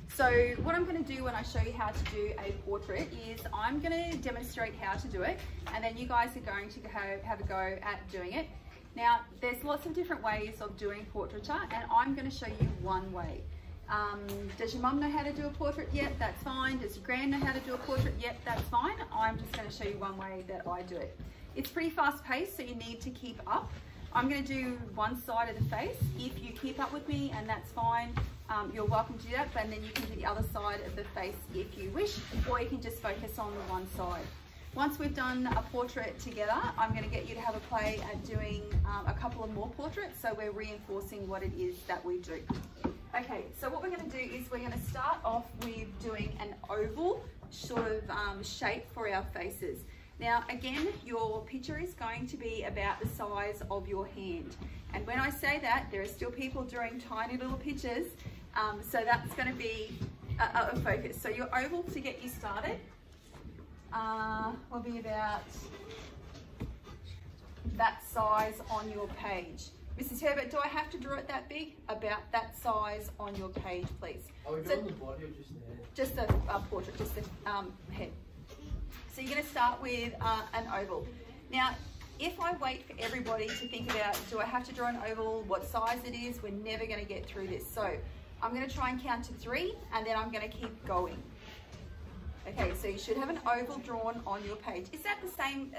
So what I'm going to do when I show you how to do a portrait is I'm going to demonstrate how to do it, and then you guys are going to have a go at doing it. Now, there's lots of different ways of doing portraiture, and I'm going to show you one way. Does your mum know how to do a portrait? Yep, that's fine. Does your gran know how to do a portrait? Yep, that's fine. I'm just going to show you one way that I do it. It's pretty fast paced, so you need to keep up. I'm going to do one side of the face. If you keep up with me, and that's fine, you're welcome to do that, but then you can do the other side of the face if you wish, or you can just focus on the one side. Once we've done a portrait together, I'm going to get you to have a play at doing a couple of more portraits, so we're reinforcing what it is that we do. Okay, so what we're going to do is we're going to start off with doing an oval sort of shape for our faces. Now again, your picture is going to be about the size of your hand. And when I say that, there are still people drawing tiny little pictures, so that's going to be a focus. So your oval, to get you started, will be about that size on your page. Mrs. Herbert, do I have to draw it that big? About that size on your page, please. Are we doing the body or just the head? Just a portrait, just the head. So you're going to start with an oval. Now, if I wait for everybody to think about, do I have to draw an oval, what size it is, we're never going to get through this. So I'm going to try and count to 3, and then I'm going to keep going. Okay, so you should have an oval drawn on your page. Is that the same,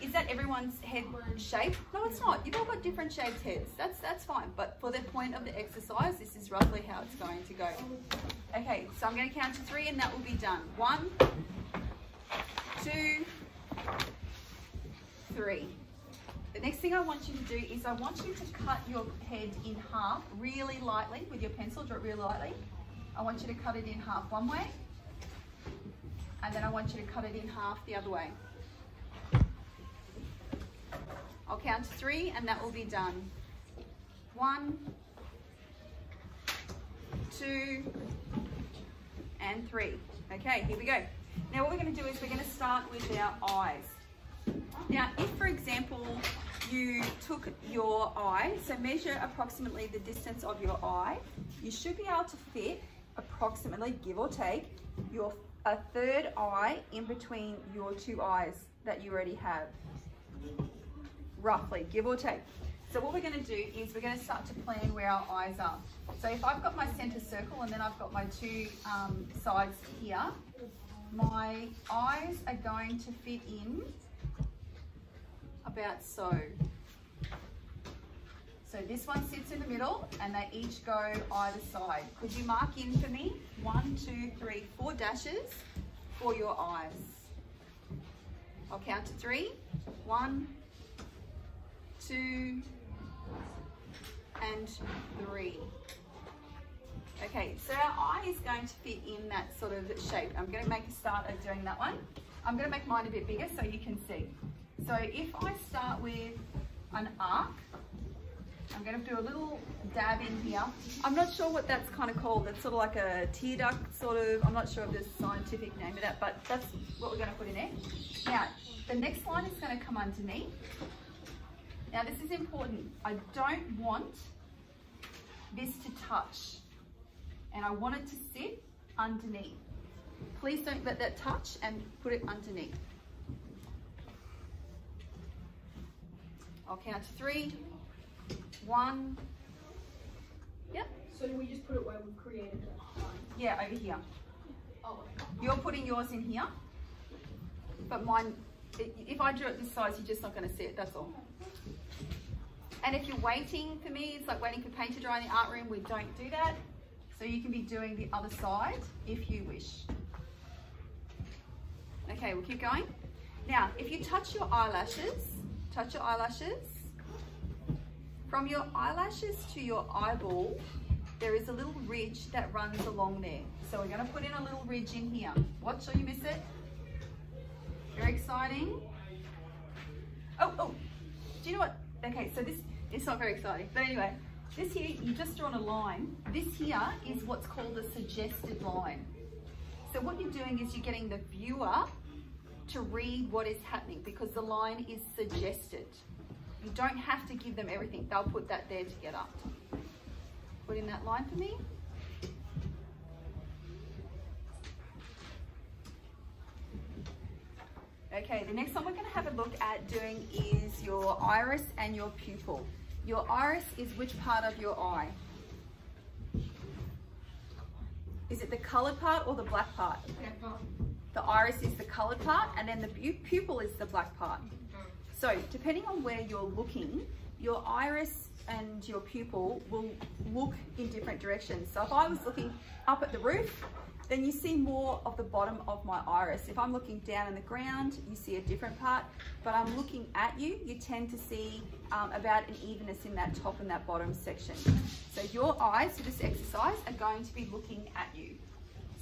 is that everyone's head shape? No, it's not. You've all got different shaped heads. That's fine. But for the point of the exercise, this is roughly how it's going to go. Okay, so I'm going to count to 3, and that will be done. 1, 2, 3. The next thing I want you to do is I want you to cut your head in half really lightly with your pencil. Draw it really lightly. I want you to cut it in half one way, and then I want you to cut it in half the other way. I'll count to 3, and that will be done. 1, 2, and 3. Okay, here we go. Now what we're going to do is we're going to start with our eyes. Now, if for example you took your eye, so measure approximately the distance of your eye, you should be able to fit approximately, give or take, a third eye in between your 2 eyes that you already have. Roughly, give or take. So what we're going to do is we're going to start to plan where our eyes are. So if I've got my center circle and then I've got my 2 sides here, my eyes are going to fit in about so. So this one sits in the middle, and they each go either side. Could you mark in for me? 1, 2, 3, 4 dashes for your eyes. I'll count to 3. 1, 2, and 3. Okay, so our eye is going to fit in that sort of shape. I'm going to make a start of doing that one. I'm going to make mine a bit bigger so you can see. So if I start with an arc, I'm going to do a little dab in here. I'm not sure what that's kind of called. It's sort of like a tear duct sort of, I'm not sure of the scientific name of that, but that's what we're going to put in there. Now, the next line is going to come underneath. Now this is important. I don't want this to touch, and I want it to sit underneath. Please don't let that touch, and put it underneath. I'll count to 3. 1. Yep. So we just put it where we've created it? Yeah, over here. Oh. You're putting yours in here, but mine, if I drew it this size, you're just not going to see it, that's all. And if you're waiting for me, it's like waiting for paint to dry in the art room, we don't do that. So you can be doing the other side if you wish. Okay, we'll keep going. Now, if you touch your eyelashes, from your eyelashes to your eyeball, there is a little ridge that runs along there. So we're going to put in a little ridge in here. Watch so you miss it. Very exciting. Oh, do you know what? Okay, so this, it's not very exciting, but anyway, this here, you've just drawn a line. This here is what's called a suggested line. So what you're doing is you're getting the viewer to read what is happening because the line is suggested. You don't have to give them everything. They'll put that there together. Put in that line for me. Okay, the next one we're going to have a look at doing is your iris and your pupil. Your iris is which part of your eye? Is it the coloured part or the black part? Black part. The iris is the coloured part, and then the pupil is the black part. So depending on where you're looking, your iris and your pupil will look in different directions. So if I was looking up at the roof, then you see more of the bottom of my iris. If I'm looking down in the ground, you see a different part, but I'm looking at you, you tend to see about an evenness in that top and that bottom section. So your eyes for this exercise are going to be looking at you.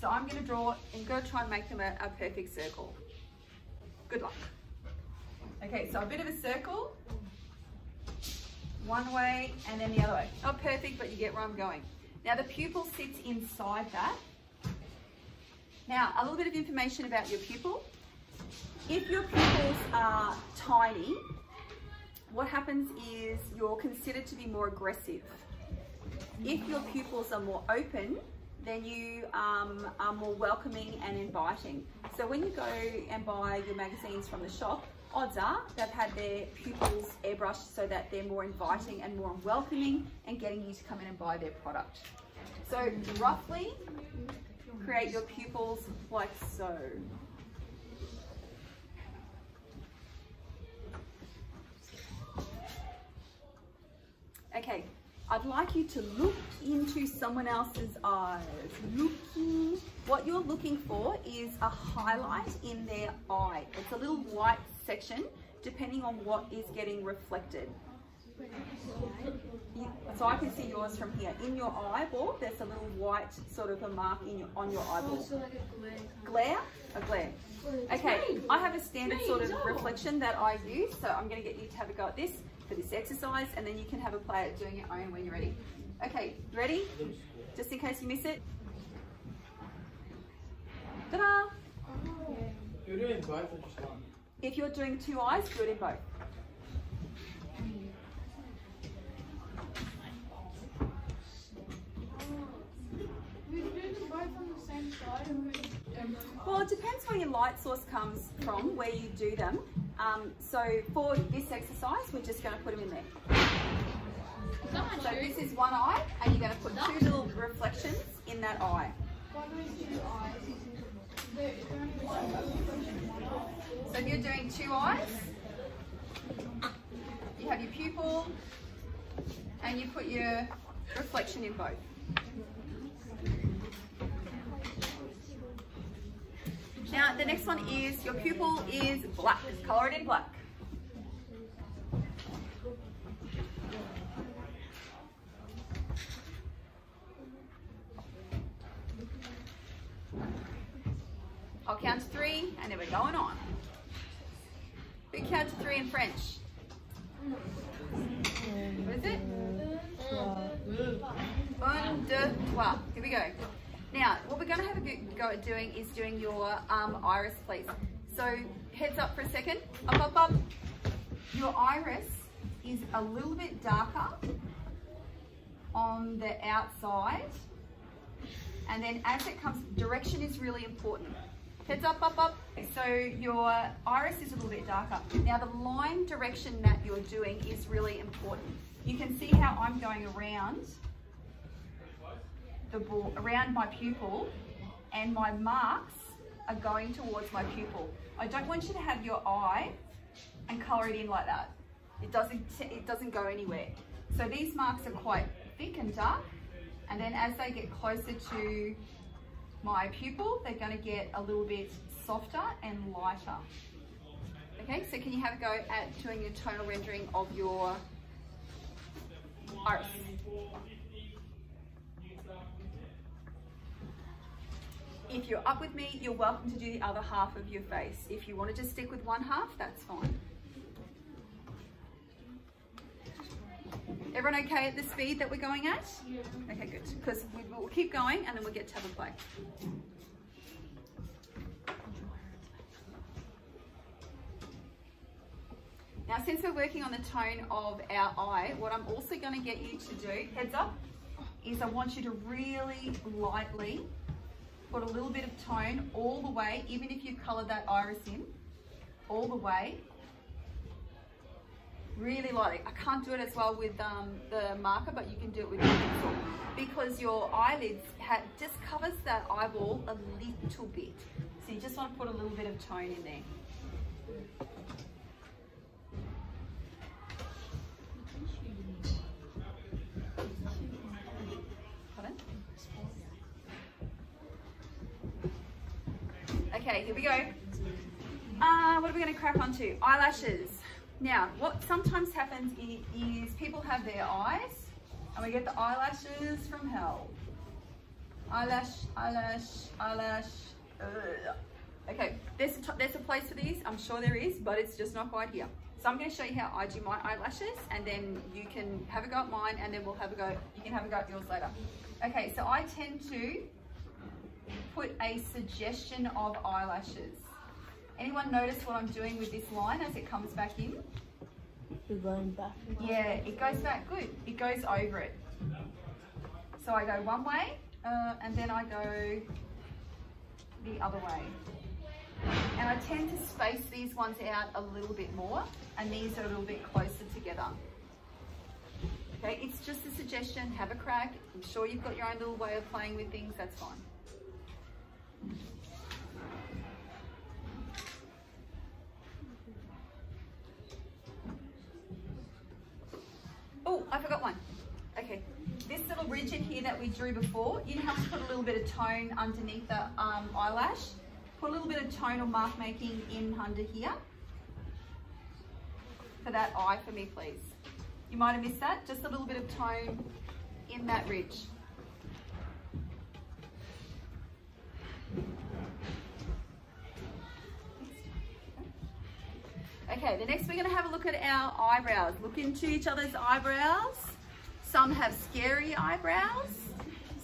So I'm going to draw and go try and make them a perfect circle. Good luck. Okay, so a bit of a circle, one way and then the other way. Not perfect, but you get where I'm going. Now the pupil sits inside that. Now, a little bit of information about your pupil. If your pupils are tiny, what happens is you're considered to be more aggressive. If your pupils are more open, then you are more welcoming and inviting. So when you go and buy your magazines from the shop, odds are they've had their pupils airbrushed so that they're more inviting and more welcoming and getting you to come in and buy their product. So roughly, create your pupils like so. Okay, I'd like you to look into someone else's eyes. Looking. What you're looking for is a highlight in their eye. It's a little white section depending on what is getting reflected. So I can see yours from here. In your eyeball, there's a little white sort of a mark on your eyeball. So like a glare. Glare? A glare. Okay, I have a standard sort of reflection that I use, so I'm going to get you to have a go at this for this exercise, and then you can have a play at doing your own when you're ready. Okay, ready? Just in case you miss it. Ta-da! You're doing both or just one? If you're doing two eyes, do it in both. Well, it depends where your light source comes from, where you do them. So for this exercise, we're just going to put them in there. So this is one eye, and you're going to put two little reflections in that eye. So if you're doing two eyes, you have your pupil, and you put your reflection in both. Now the next one is your pupil is black, colour it in black. I'll count to three and then we're going on. Who count to three in French? What is it? Un, deux, trois. Here we go. Now, what we're going to have a go at doing is doing your iris, please. So, heads up for a second. Up, up, up. Your iris is a little bit darker on the outside. And then as it comes, direction is really important. Heads up, up, up. So your iris is a little bit darker. Now, the line direction that you're doing is really important. You can see how I'm going around the ball, around my pupil, and my marks are going towards my pupil. I don't want you to have your eye and colour it in like that. It doesn't go anywhere. So these marks are quite thick and dark, and then as they get closer to my pupil, they're going to get a little bit softer and lighter. Okay, so can you have a go at doing your tonal rendering of your iris? If you're up with me, you're welcome to do the other half of your face. If you want to just stick with one half, that's fine. Everyone okay at the speed that we're going at? Yeah. Okay, good. Because we'll keep going and then we'll get to have a play. Now, since we're working on the tone of our eye, what I'm also going to get you to do, heads up, is I want you to really lightly put a little bit of tone all the way, even if you've coloured that iris in, all the way. Really lightly. I can't do it as well with the marker, but you can do it with the pencil because your eyelids just covers that eyeball a little bit. So you just want to put a little bit of tone in there. Pardon? Okay, here we go. What are we going to crack onto? Eyelashes. Now, what sometimes happens is people have their eyes and we get the eyelashes from hell. Eyelash, eyelash, eyelash. Ugh. Okay, there's a place for these. I'm sure there is, but it's just not quite here. So I'm going to show you how I do my eyelashes and then you can have a go at mine and then we'll have a go. You can have a go at yours later. Okay, so I tend to put a suggestion of eyelashes. Anyone notice what I'm doing with this line as it comes back in? You're going back. Yeah, it goes back good. It goes over it. So I go one way and then I go the other way. And I tend to space these ones out a little bit more and these are a little bit closer together. Okay, it's just a suggestion. Have a crack. I'm sure you've got your own little way of playing with things. That's fine. Oh, I forgot one. Okay, this little ridge in here that we drew before, you have to put a little bit of tone underneath the eyelash. Put a little bit of tone or mark making in under here. For that eye for me, please. You might have missed that. Just a little bit of tone in that ridge. Okay, the next we're going to have a look at our eyebrows. Look into each other's eyebrows. Some have scary eyebrows.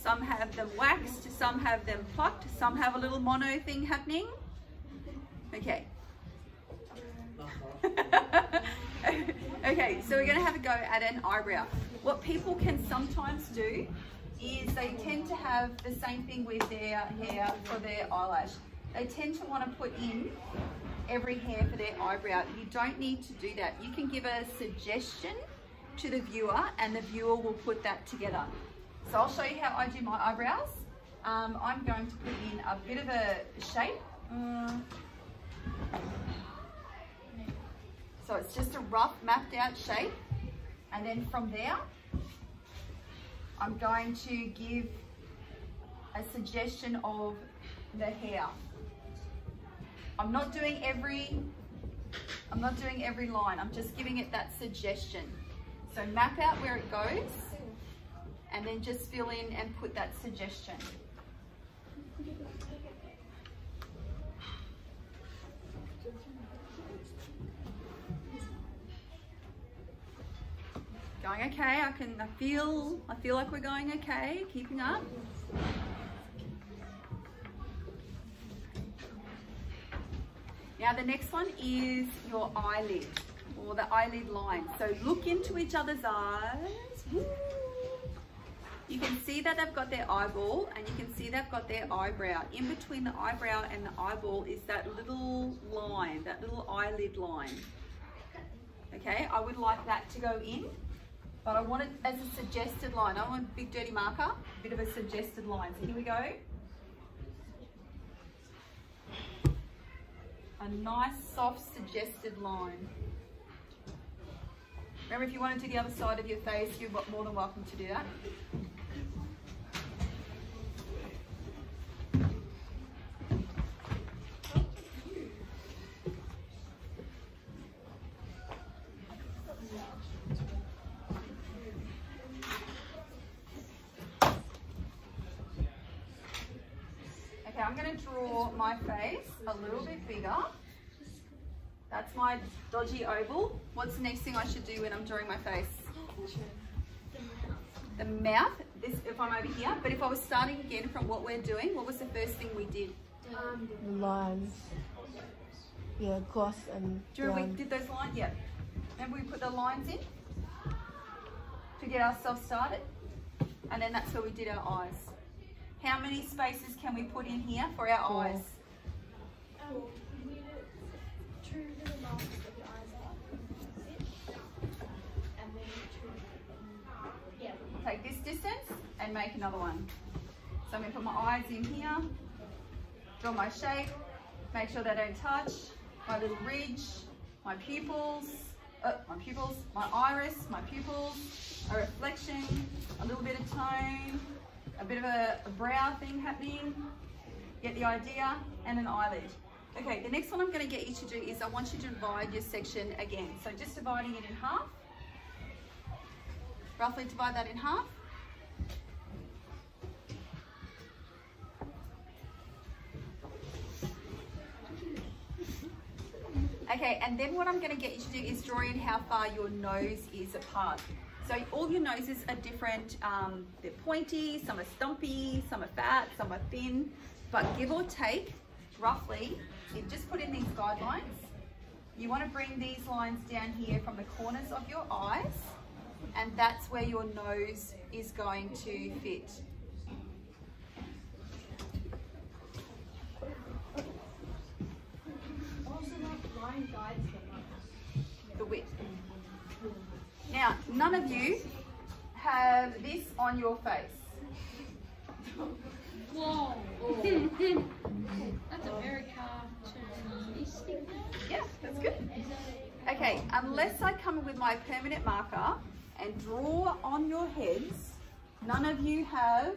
Some have them waxed. Some have them plucked. Some have a little mono thing happening. Okay. Okay, so we're going to have a go at an eyebrow. What people can sometimes do is they tend to have the same thing with their hair for their eyelash. They tend to want to put in every hair for their eyebrow. You don't need to do that. You can give a suggestion to the viewer and the viewer will put that together. So I'll show you how I do my eyebrows. I'm going to put in a bit of a shape. So it's just a rough mapped out shape. And then from there, I'm going to give a suggestion of the hair. I'm not doing every line. I'm just giving it that suggestion. So map out where it goes and then just fill in and put that suggestion. Going okay. I feel like we're going okay, keeping up. Now the next one is your eyelid or the eyelid line. So look into each other's eyes. Woo. You can see that they've got their eyeball and you can see they've got their eyebrow. In between the eyebrow and the eyeball is that little line, that little eyelid line. Okay, I would like that to go in, but I want it as a suggested line. I don't want a big dirty marker, a bit of a suggested line. So here we go. A nice soft suggested line. Remember, if you want to do the other side of your face, you're more than welcome to do that. Okay, I'm going to draw my face a little bit bigger. That's my dodgy oval. What's the next thing I should do when I'm drawing my face? The mouth. This, if I'm over here. But if I was starting again from what we're doing, what was the first thing we did? The lines. Yeah, cross and Do you remember we did those lines? Yeah. Remember we put the lines in to get ourselves started? And then that's where we did our eyes. How many spaces can we put in here for our eyes? two little marks that your eyes are. And then two. Yeah. Take this distance and make another one. So I'm going to put my eyes in here, draw my shape, make sure they don't touch, my little ridge, my pupils, my iris, my pupils, a reflection, a little bit of tone, a bit of a brow thing happening, get the idea, and an eyelid. Okay, the next one I'm going to get you to do is I want you to divide your section again. So just dividing it in half, roughly divide that in half. Okay, and then what I'm going to get you to do is draw in how far your nose is apart. So all your noses are different. They're pointy, some are stumpy, some are fat, some are thin. But give or take, roughly, you just put in these guidelines. You want to bring these lines down here from the corners of your eyes, and that's where your nose is going to fit. The width. Now, none of you have this on your face. Whoa. That's a very cartoon. Yeah, that's good. Okay, unless I come in with my permanent marker and draw on your heads, none of you have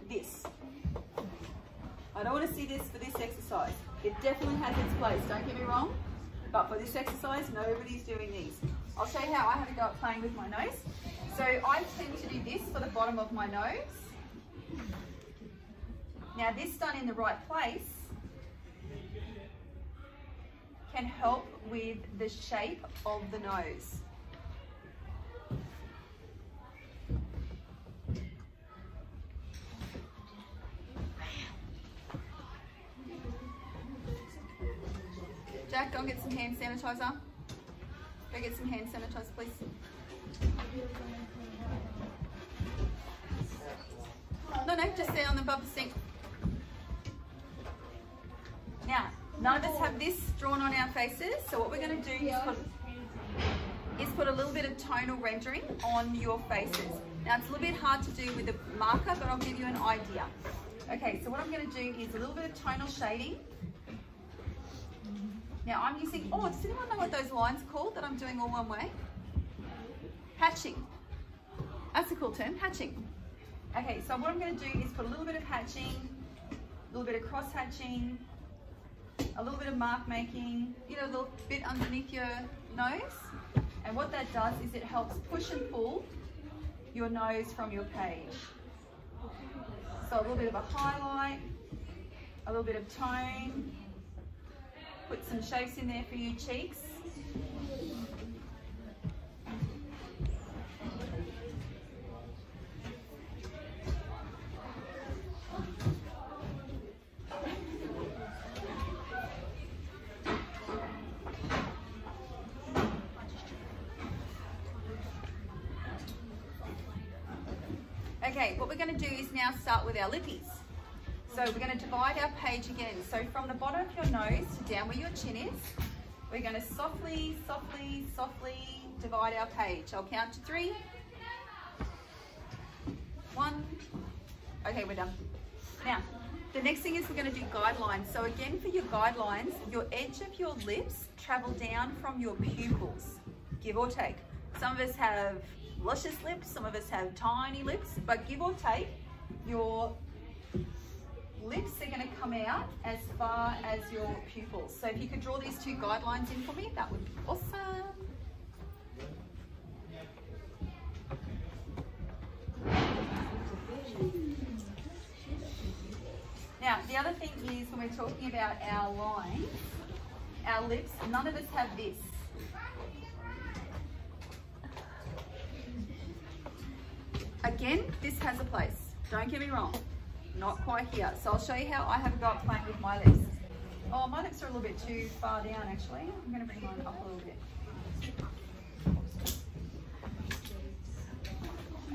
this. I don't want to see this for this exercise. It definitely has its place, don't get me wrong. But for this exercise, nobody's doing these. I'll show you how I have a go at playing with my nose. So I tend to do this for the bottom of my nose. Now this done in the right place can help with the shape of the nose. Jack, go and get some hand sanitizer. Go get some hand sanitizer, please. No, just stay on above the sink. Now, none of us have this drawn on our faces, so what we're going to do is put a little bit of tonal rendering on your faces. Now, it's a little bit hard to do with a marker, but I'll give you an idea. Okay, so what I'm going to do is a little bit of tonal shading. Now I'm using, does anyone know what those lines are called that I'm doing all one way? Hatching. That's a cool term, hatching. Okay, so what I'm going to do is put a little bit of hatching, a little bit of cross hatching, a little bit of mark making, a little bit underneath your nose. And what that does is it helps push and pull your nose from your page. So a little bit of a highlight, a little bit of tone. Put some shapes in there for your cheeks. Okay, what we're going to do is now start with our lippies. So we're going to divide our page again. So from the bottom of your nose to down where your chin is, we're going to softly, softly, softly divide our page. I'll count to 3. 1. Okay, we're done. Now, the next thing is we're going to do guidelines. So again, for your guidelines, your edge of your lips travel down from your pupils, give or take. Some of us have luscious lips, some of us have tiny lips, but give or take, your lips are going to come out as far as your pupils. So if you could draw these 2 guidelines in for me, that would be awesome. Now, the other thing is when we're talking about our lines, our lips, none of us have this. Again, this has a place. Don't get me wrong. Not quite here. So I'll show you how I have a go at playing with my lips. Oh, my lips are a little bit too far down actually. I'm going to bring mine up a little bit.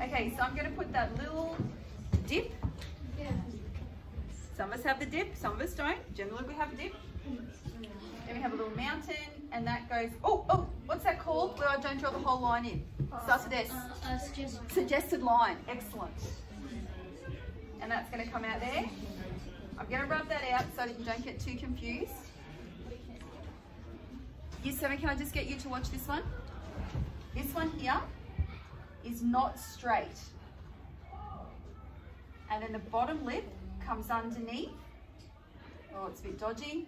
Okay, so I'm going to put that little dip. Some of us have the dip, some of us don't. Generally we have a dip. Then we have a little mountain, and that goes, oh, what's that called where I don't draw the whole line in? Starts with S. Suggested line, excellent. And that's going to come out there. I'm going to rub that out so that you don't get too confused. Year 7, can I just get you to watch this one? This one here is not straight. And then the bottom lip comes underneath. Oh, it's a bit dodgy.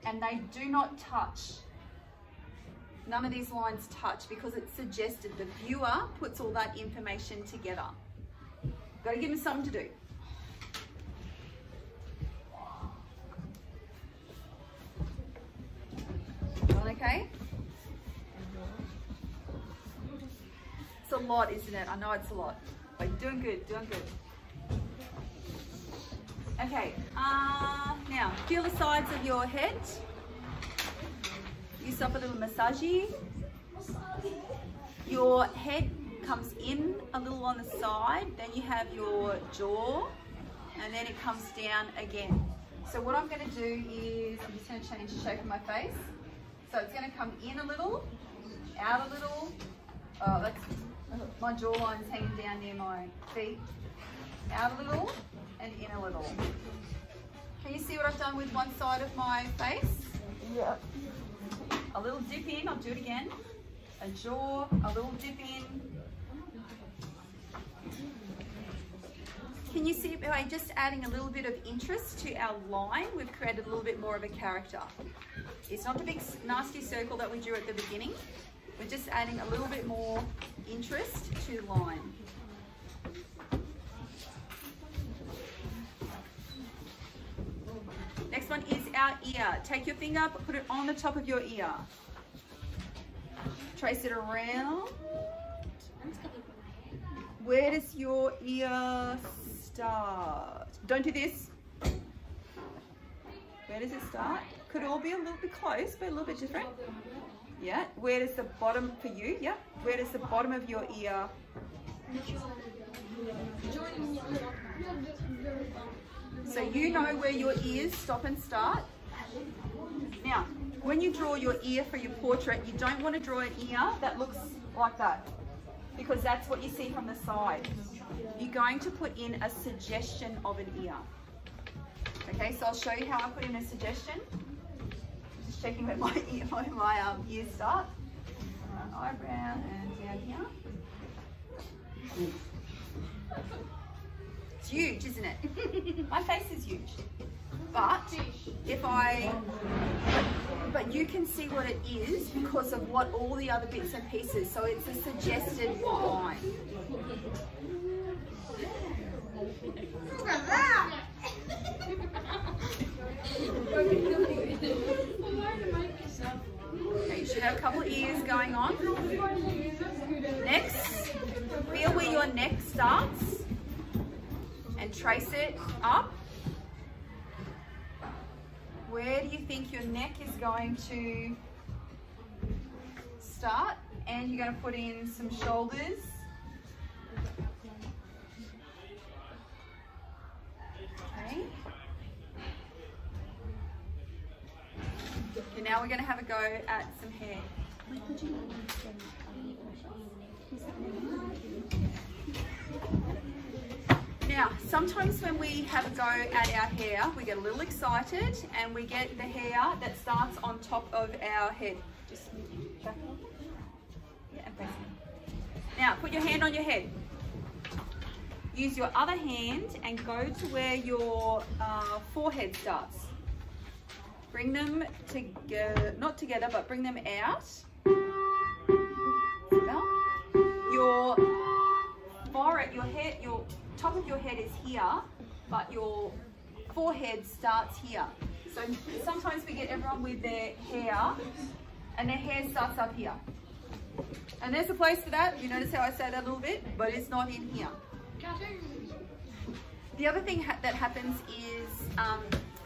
And they do not touch. None of these lines touch because it's suggested. The viewer puts all that information together. Got to give them something to do. All okay? It's a lot, isn't it? I know it's a lot. But you're doing good, doing good. Okay, now feel the sides of your head. Use up a little massagey. Your head comes in a little on the side, then you have your jaw, and then it comes down again. So what I'm going to do is, I'm just going to change the shape of my face. So it's going to come in a little, out a little. Oh, that's my jawline's hanging down near my feet. Out a little and in a little. Can you see what I've done with one side of my face? Yeah. A little dip in, I'll do it again. A jaw, a little dip in. Can you see by just adding a little bit of interest to our line, we've created a little bit more of a character. It's not the big nasty circle that we drew at the beginning. We're just adding a little bit more interest to the line. Next one is our ear. Take your finger, put it on the top of your ear. Trace it around. Where does your ear start? Don't do this. Where does it start? Could all be a little bit close, but a little bit different. Yeah. Where does the bottom, for you, yeah. Where does the bottom of your ear? So you know where your ears stop and start. Now, when you draw your ear for your portrait, you don't want to draw an ear that looks like that, because that's what you see from the side. You're going to put in a suggestion of an ear. Okay, so I'll show you how I put in a suggestion. Just checking where my ears start. Eyebrow and down here. It's huge, isn't it? My face is huge. But but you can see what it is because of what all the other bits and pieces. So it's a suggested line. Okay, you should have a couple of ears going on. Next, feel where your neck starts and trace it up. Where do you think your neck is going to start? And you're going to put in some shoulders. Okay. Okay, now we're going to have a go at some hair. Now, sometimes when we have a go at our hair, we get a little excited and we get the hair that starts on top of our head. Just back a little bit. Yeah, and face it. Now, put your hand on your head. Use your other hand and go to where your forehead starts. Bring them together, not together, but bring them out. Your forehead, your top of your head is here, but your forehead starts here. So sometimes we get everyone with their hair, and their hair starts up here. And there's a place for that. You notice how I say that a little bit, but it's not in here. The other thing that happens is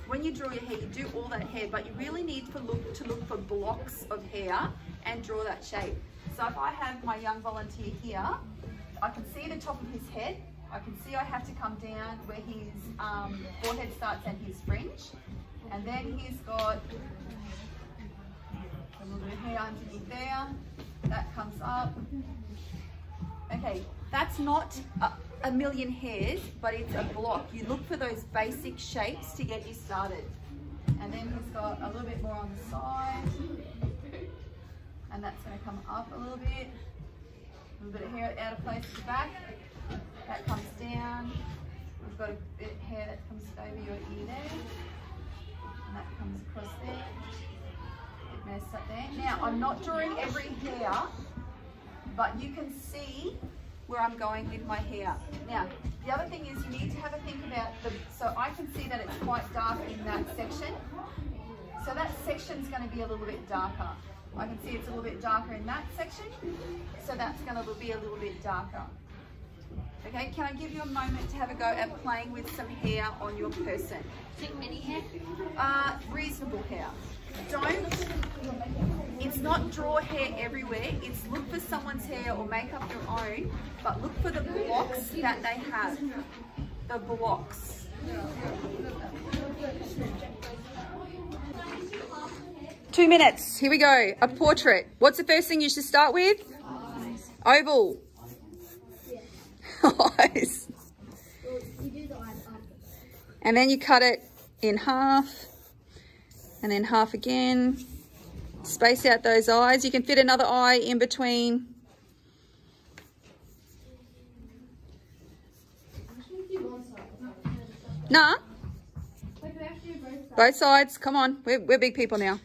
when you draw your hair, you do all that hair, but you really need to look for blocks of hair and draw that shape. So if I have my young volunteer here, I can see the top of his head. I can see I have to come down where his forehead starts and his fringe. And then he's got a little bit of hair underneath there. That comes up. Okay, that's not a million hairs, but it's a block. You look for those basic shapes to get you started. And then he's got a little bit more on the side. And that's going to come up a little bit. A little bit of hair out of place at the back. That comes down. We've got a bit of hair that comes over your ear there. And that comes across there. Bit messed up there. Now, I'm not drawing every hair, but you can see where I'm going with my hair. Now, the other thing is you need to have a think about so I can see that it's quite dark in that section. So that section's going to be a little bit darker. I can see it's a little bit darker in that section. So that's going to be a little bit darker. Okay, can I give you a moment to have a go at playing with some hair on your person? Think many hair? Reasonable hair. It's not draw hair everywhere, it's look for someone's hair or make up your own, but look for the blocks that they have. The blocks. Two minutes, here we go. A portrait. What's the first thing you should start with? Eyes. Oval. Eyes. Well, you do the eyes after. And then you cut it in half. And then half again. Space out those eyes. You can fit another eye in between. Nah. Both sides. Come on. We're big people now.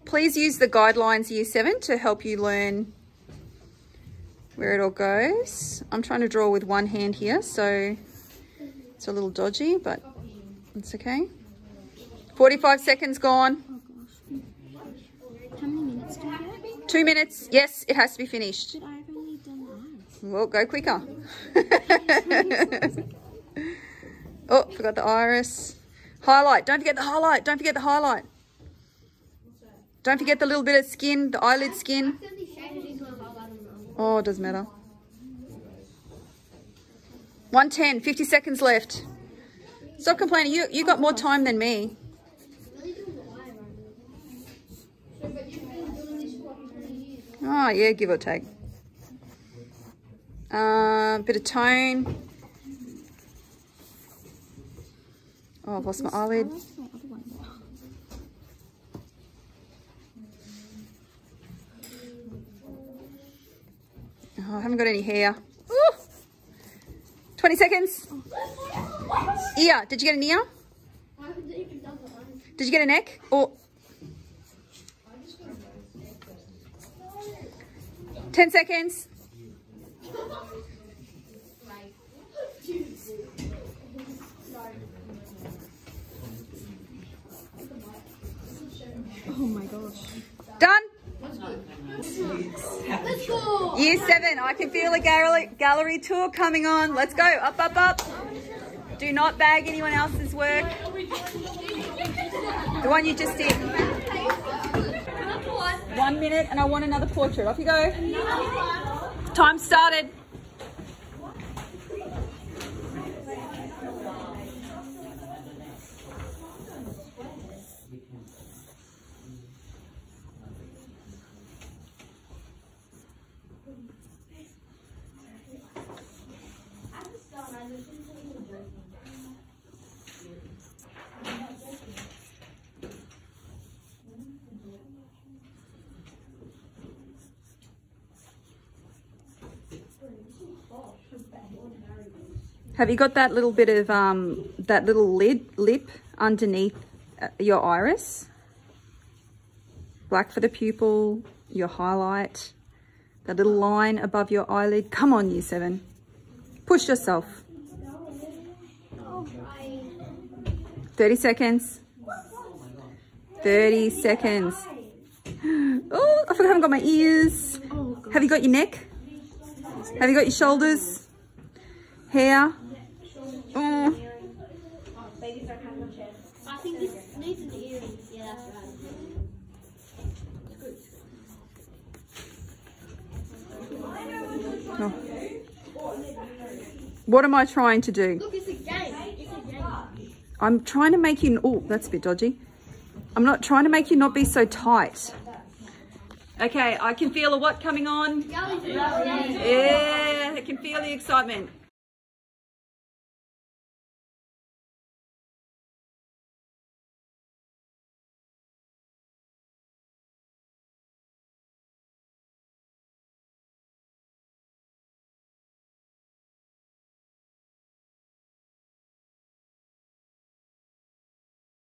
Please use the guidelines Year 7 to help you learn where it all goes. I'm trying to draw with one hand here, so it's a little dodgy, but it's okay. 45 seconds gone. Oh gosh. How many minutes do you get? 2 minutes. Yes, it has to be finished. But I've only done eyes. Well, go quicker. Oh, forgot the iris. Highlight. Don't forget the highlight. Don't forget the highlight. Don't forget the little bit of skin, the eyelid skin. Oh, it doesn't matter. 1:10, 50 seconds left. Stop complaining. You got more time than me. Oh, yeah, give or take. Bit of tone. Oh, I've lost my eyelid. Oh, I haven't got any hair. Ooh. 20 seconds. Ear. Did you get an ear? Did you get a neck? Or 10 seconds. Oh my gosh. Done? Let's go. Year 7. I can feel a gallery tour coming on. Let's go. Up, up, up. Do not bag anyone else's work. The one you just did. 1 minute and I want another portrait. Off you go. Time started. Have you got that little bit of, that little lip underneath your iris? Black for the pupil, your highlight, that little line above your eyelid. Come on, Year 7. Push yourself. 30 seconds. 30 seconds. Oh, I forgot I haven't got my ears. Have you got your neck? Have you got your shoulders? Hair? Oh. I think this needs an earrings. Yeah, that's right. Oh. What am I trying to do? Look, it's a game. It's a game. I'm trying to make you, oh, that's a bit dodgy. I'm not trying to make you not be so tight. Okay, I can feel a what coming on? Yeah, I can feel the excitement.